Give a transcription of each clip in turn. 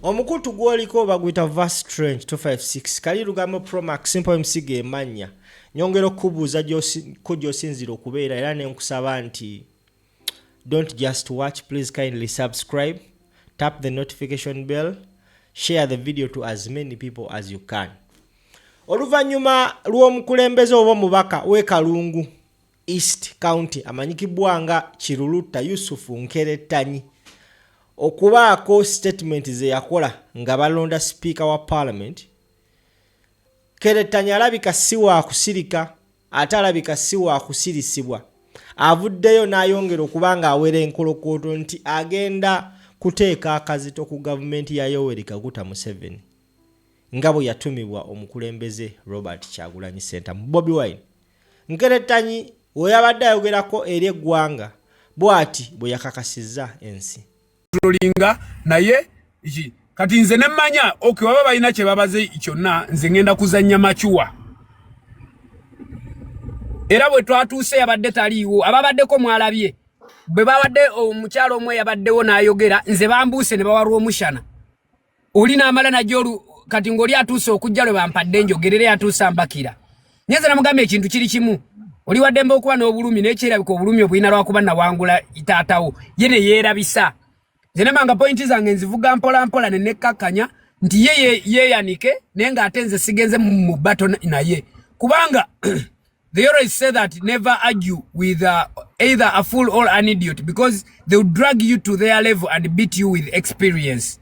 Omukutu gwoliko bagwita Vast Strange 256 kali lugambo Pro Max Simple MC emanya nyongero kubuuza gy'osinzira okubeera era ne nkusaba nti don't just watch, please kindly subscribe, tap the notification bell, share the video to as many people as you can. Oluvannyuma lw'omukulembeze oba omubaka w'e Kalungu East County amanyikibwa nga Kiruluta Yusufu Nkeretanyi okubaako statement ze yakola nga balonda speaker wa parliament, Nkeretanyi alabika si wa kusirika ate alabika si wa kusirisibwa. Avuddeyo n'ayongera okuba nga awera enkolokooto nti agenda kuteeka akazito ku gavumenti ya Yoweri Kaguta Museveni nga bwe yatumibwa omukulembeze Robert Kyagulanyi Ssentamu. Bobi Wine Nkeretanyi we yabadde ayogerako eri eggwanga bw'ati bwe yakakasizza ensi. Tulinga naye kati nze nemmanya baba balina kye babaze kyonna nze ngenda kuzannya machuwa. Era bwe twatuuse yabadde taliiwo ababaddeko mwalabye bwe babadde omukyalo omwe yabaddewo n'ayogera nze bambuuse ne bawarwa omushana. Oli n'amala najjo kati ng'oli atuuse okujja lwe bampadde njogerere atuuse ambakira. Nyenze namugambye ekintu kiri kimu. Oli waddembe okuba n'obulumi n'ekyerabika obulumi obulina lwakuba nawangula itaatawo ye ne yeerabisa. Nze nemanga pointi zange nzivuga mpola mpola ne nekkakkanya nti ye yanike naye ng'ate nze sigenze mu bato naye. Kubanga they always say that never argue with either a fool or an idiot because they will drag you to their level and beat you with experience.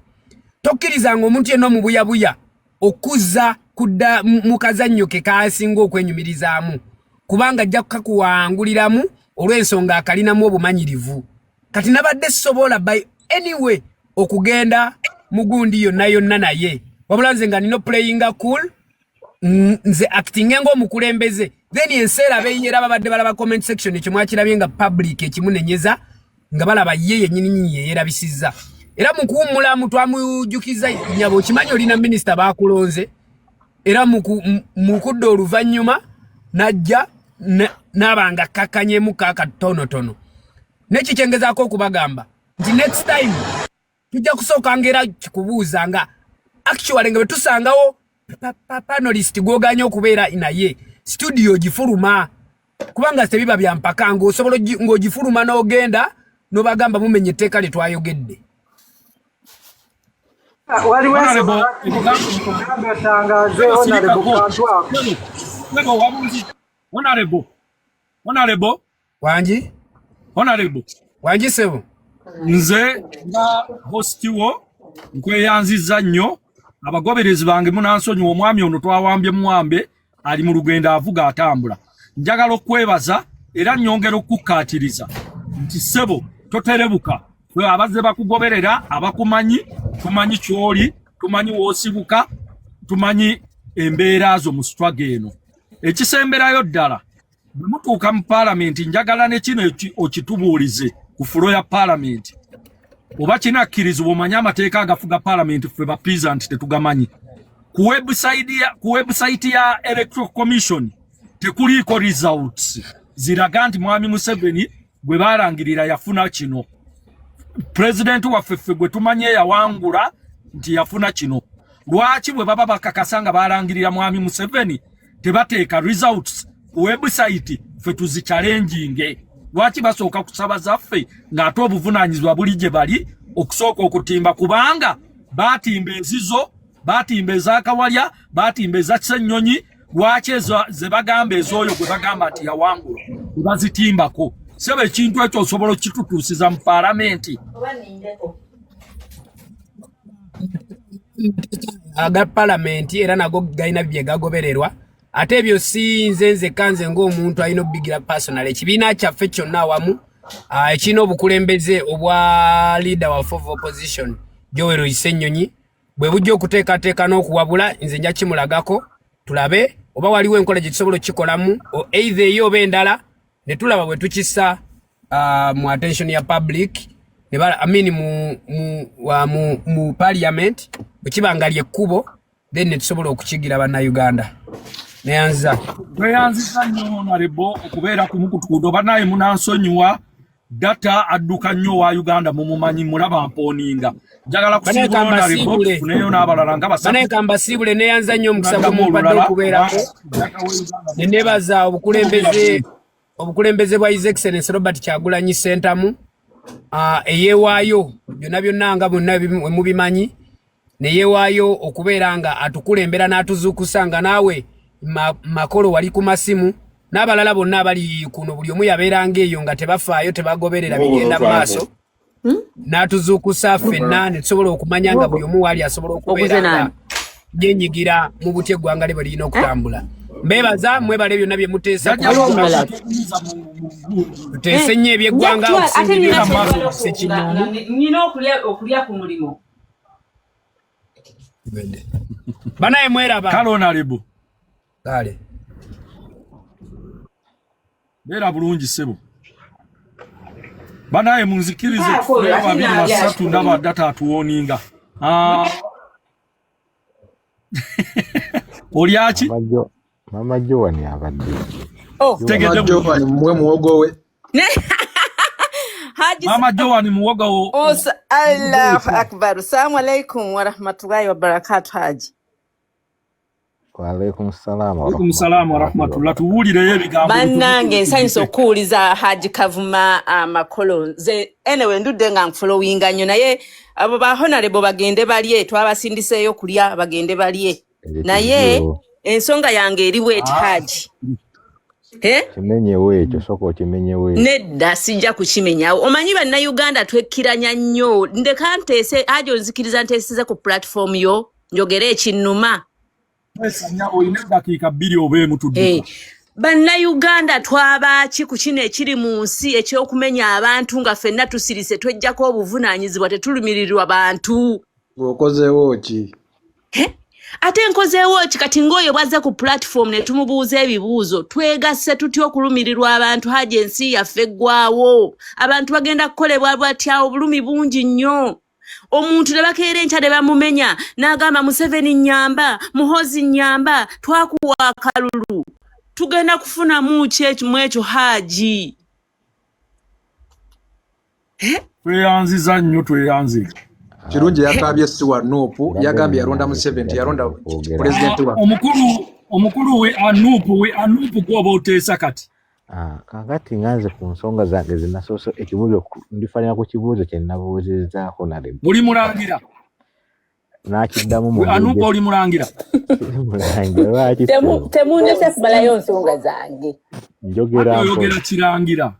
Tokkirizanga omuntu yenna omubuyabuya okuzza kudda mu kazannyo ke kaasinga okwenyumirizaamu kubanga ajja kukakuwanguliramu olw'ensonga akalinamu obumanyirivu. Kati nabadde sobola by anyway okugenda mugundi yonna naye wabula nze nga nino playing cool nze acting ngo omukulembeze then enseera beeyera babadde balaba comment section ekyo mwakirabye nga public ekimunenyeza nga balaba ye yennyini yeerabisizza. Era mu kuwummula twamujukiza nyabo kimanyi olina minisita baakulonze era mu kudda oluvannyuma najja n'abanga kakkanyemu kakatonotono nekikyengezaako okubagamba nti next time tujja kusooka ngera kikubuuza nga actually nga betusangawo panelist gwoganya okubeera naye studio gifuluma kubanga tebiba bya mpaka ng'osobola ng'ogifuluma n'ogenda n'obagamba mumenye etteeka lye twayogedde. Wanji sebo nze nga hostiwo nkweyanziza nnyo abagoberezi bange munansonyiwa omwami ono twawambye muwambe ali mu lugendo avuga atambula. Njagala okwebaza era nnyongera okukkaatiriza nti sebo toterebuka bwe abazze bakugoberera abakumanyi tumanyi kyoli tumanyi woosibuka tumanyi embeera zo mu struggle eno. Ekisemberayo ddala bwe mutuuka mu paalamenti njagala ne kino okitubuulize ku fulo ya paalamenti oba kinakkirizibwa omanye amateeka agafuga paalamenti ffe ba peasant tetugamanyi. Ku website ya Electoral Commission tekuliiko results ziraga nti mwami Museveni gwe baalangirira yafuna kino. President waffe ffe gwe tumanye yawangula nti yafuna kino. Lwaki bwe baba bakakasa nga baalangirira mwami Museveni tebateeka results ku website ffe tuzichallenging? Lwaki basooka kusaba zaffe ng'ate obuvunaanyizibwa buli gye bali okusooka okutimba kubanga baatimba enzizo baatimba ez'akawalya baatimba eza Kisennyonyi. Lwaki ze bagamba ez'oyo gwe bagamba nti yawangula tebazitimbako? Sebe ekintu ekyo osobola okitutuusiza mu paalamenti. Aga paalamenti era nago galina bye gagobererwa ate ebyo si nze kanze ng'omuntu alina obigira personal. Ekibiina kyaffe kyonna awamu ekirina obukulembeze obwa leader wa opposition Yoweri Ssennyonyi bwe bujja okuteekateeka n'okuwabula nze nja kimulagako tulabe oba waliwo enkola gye tusobola okikolamu either eyo oba endala ne tulaba bwe tukissa mu attention ya public mu parliament bwe kibanga lyekkubo then ne tusobola okukigira bannayuganda. Neyanziza nnyo Honorable okubeera ku mukutukudo banaye munansonyiwa data adduka nnyo wa Uganda mumumanyi mulaba mponinga njagala kusibula report kuneyo n'abalala nga basatu bane kamba sibule ne yanza nnyo mukisa mu padde okubeera ne baza obukulembeze bwa His Excellency Robert Kyagulanyi Sentamu eyewaayo byonna nga bonna mubimanyi ne yeewaayo okubeera nga atukulembera n'atuzuukusa naawe makolo wali ku masimu n'abalala bonna abali kuno buli omu yabeeranga eyo nga tebafaayo tebagoberera bigenda mu maaso n'atuzuukusa ffenna ne tusobola okumanya nga buli omu waali asobola okubeera nga yenyigira mu butya eggwanga lye lirina okutambula. Mbebaza mwebale byonna bye muteesa tuteese nnyo ebyeggwanga okusinga nnina okulya ku mulimu banaye mweraba kalonalibu kale beera bulungi ssebo banaye munzikirize babiri basatu ndaba data atuwoninga oliaki Mama Joan abadde. Tegede Joan mwe muwogo we. Mama Joan muwoga wo. Allahu akbar. Assalamu alaikum wa rahmatullahi wa barakatuh Haji. Wa alaikum salam. Wa alaikum salam wa rahmatullah. Tuwulire ebigambo. Bannange nsanyusa okuwuliza Haji Kavuma Makolo. Nze anyway ndudde nga nfollowinga nnyo naye abo ba honorable bagende balye twabasindiseeyo kulya bagende balye. Naye ensonga yange eri bweti Haji. Kimenyewo ekyo soko kimenyewo. Nedda sijja kukimenyawo. Omanyi banna Uganda twekkiranya nnyo. Ndeka nteese Haji onzikiriza nteesiza ku platform yo njogere ekinnuma. Esanya oyina dakiika 2 obe mutudduka. Banna Uganda twabaki ku kino ekiri mu nsi ekyokumenya abantu nga ffenna tusirise twejjako obuvunaanyizibwa tetulumirirwa bantu. Okozeewo ki? Ate nkozeewo ki kati ng'oyo bwazze ku platform ne tumubuuza ebibuuzo twegasse tutya okulumirirwa abantu Haji ensi yaffe eggwaawo abantu bagenda kukolebwa batya obulumi bungi nnyo omuntu ne bakeera enkya ne bamumenya n'agamba Museveni nnyamba Muhoozi nnyamba twakuwa akalulu tugenda kufunamu ki mu ekyo Haji tweyanziza nnyo tweyanze kirungi yakabye siwa Nuupu yagambye yaronda Museveni yaronda president wa omukulu we Anupu gwoba oteesa kati kakati nganze ku nsonga zange zinasoso ekibuuzo ndifanira ku kibuuzo kye nabuuzizaako nale buli mulangira nakiddamu mu Anupu oli mulangira temunese kubalayo nsonga zange njogera kirangira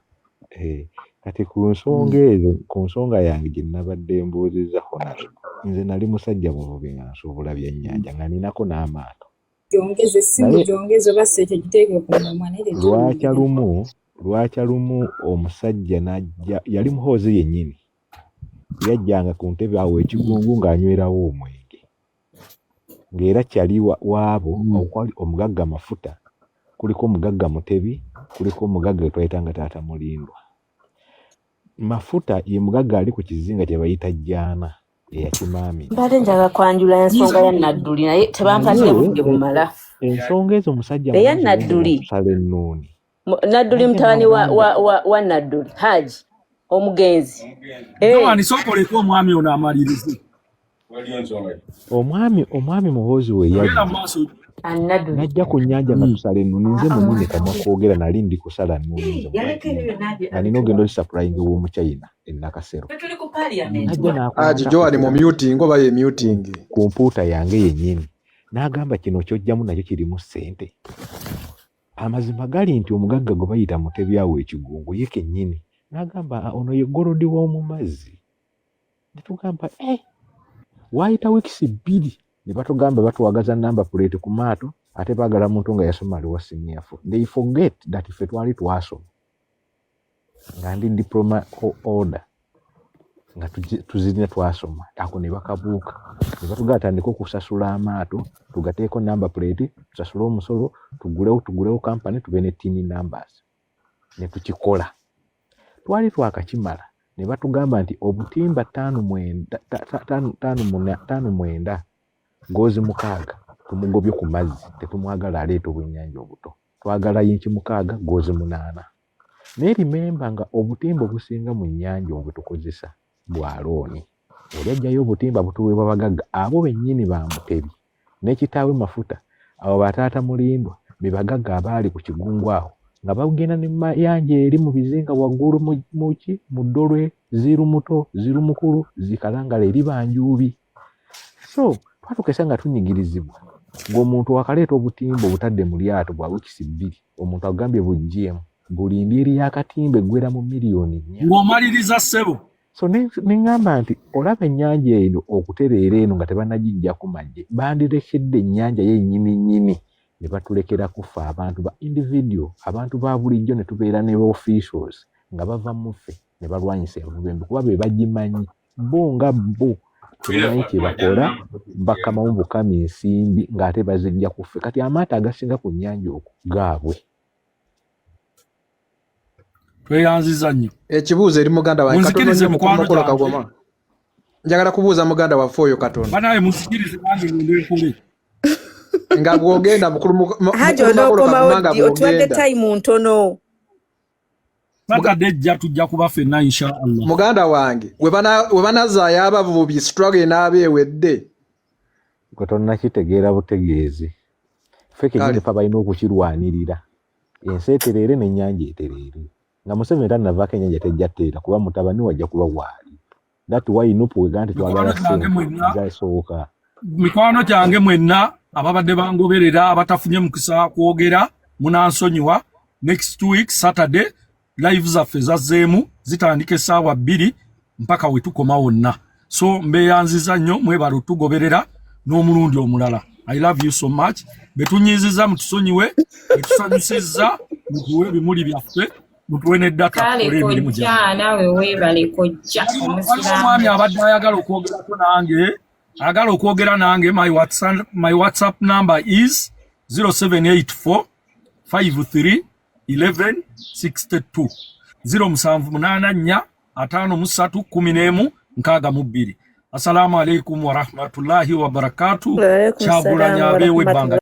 kati ku nsonga yange gye nabadde mbuuzizaako nale nze nali musajja muvubi nga nsuubula byennyanja nga ninako n'amaato Jongeze simu jongeze basi ekyo kiteeke ku mwanere lwakya lumu omusajja najja yali Muhoozi yennyini yajjanga ku ntebe awo ekigungu ng'anywerawo omwenge ng'era kyali waabo okwali omugagga Mafuta kuliko omugagga Mutebi kuliko omugagga gwe twayitanga Taata Mulindwa Mafuta ye mugagga ali ku kizinga kye bayita Jjaana eyakimaami mbadde njaga kwanjula ensonga ya Nadduli naye tebampatire budde bumala ensonga ezo musajja eya Nadduli sale nnuuni Nadduli mutabani wa Nadduli Haji omugenzi ani sokoleko omwami ono amalirize omwami Muhoozi we yajja najja ku nnyanja nga tusala ennuuni nze munene kamwa kwogera nali ndi kusala nnuuni nga nina ogenda olisapurayingi w'omu China Nakasero Haji Joan mu muting oba ye muting ku mpuuta yange yennyini n'agamba kino kyojjamu nakyo kirimu ssente amazima gali nti omugagga gwe bayita Mutebi awo ekigungu ye kennyini n'agamba ono ye Gorodi w'omu mazzi ne tugamba waayita wiikisi 2 ne batugamba batuwagaza namba plate ku maato ate baagala muntu nga yasoma aliwa siniafu they forget that ffe twali twasoma nga ndi diploma order nga tuzirina twasoma ako ne bakabuuka ne batugatandika okusasula amaato tugateeko namba plate tusasule omusolo tugulewo company tube ne tin numbers ne tukikola twali twakakimala ne batugamba nti obutimba 5 ngozi 6 tumugobye ku mazzi tetumwagala aleeta obwennyanja obuto twagala yinki 6 ngozi 8 naye remember nga obutimba obusinga mu nnyanja obwe tukozesa bwalooni oli ajjayo obutimba butuweebwa bagagga abo bennyini ba Mutebi n'ekitaawe Mafuta abo bataata Mulindwa be bagagga abaali ku Kigungu awo nga bagenda ne mayanja eri mu bizinga waggulu mu Ddolwe Ziru Muto Ziru Mukulu Zikalangala eri Banjuubi. So twatukesa nga tunyigirizibwa ng'omuntu wakaleeta obutimba obutadde mu lyato bwa wiikisi 2 omuntu agambye buggyemu buli ndiri y'akatimba eggwera mu miliyoni 4 ng'omaliriza ssebo. So neŋŋamba nti olaba ennyanja eno okutereera eno nga tebannagijja ku magye bandirekedde ennyanja yennyini ne batulekera kufa abantu ba individual abantu ba bulijjo ne tubeera ne officials nga bava muffe ne balwanyisa envubu kuba be bagimanyi bo nga bo tumanyi kye bakola bakamamu bukama ensimbi ng'ate bazijja kuffe kati amaato agasinga ku nnyanja okwo gaabwe. Tweyanziza nnyo. Ekibuuzo eri muganda wange munzikirize mukwano Kagoma. Njagala kubuuza muganda waffe oyo Katonda. Banaye munzikirize bange ng'endekole. Nga bwogenda mukulu Hajo n'okomawo ddi otwadde time ntono. Bakadejja tujja kuba ffenna inshallah. Muganda wange we banazaayo abavubi struggle n'abeewedde. Katonda kitegeera butegeezi. Ffe kennyini fa balina okukirwanirira. Ensi etereere n'ennyanja etereere. Nga Museveni tannavaako ennyanja tejja tteera kuba mutabani wajja kuba waali. That why Nupu wega nti twagala sooka. Mikwano gyange mwenna ababadde bangoberera abatafunye mukisa kwogera munansonyiwa. Next week Saturday live zaffe zazzeemu zitandika essaawa 2 mpaka we tukoma wonna. So mbeyanziza nnyo mwebala otugoberera n'omulundi omulala. I love you so much. Betunyiziza mutusonyiwe, betusanyusizza mutuwe ebimuli byaffe, mutuwe n'eddata tukole emirimu gyaffe. Nawe weebale kojja omusiraamu. Omwami abadde ayagala okwogerako nange, ayagala okwogera nange, my WhatsApp number is 0784 53 11 62 0784 53 11 62. Assalamu alaikum wa rahmatullahi wa barakatuh. Chagulanya bewe banga.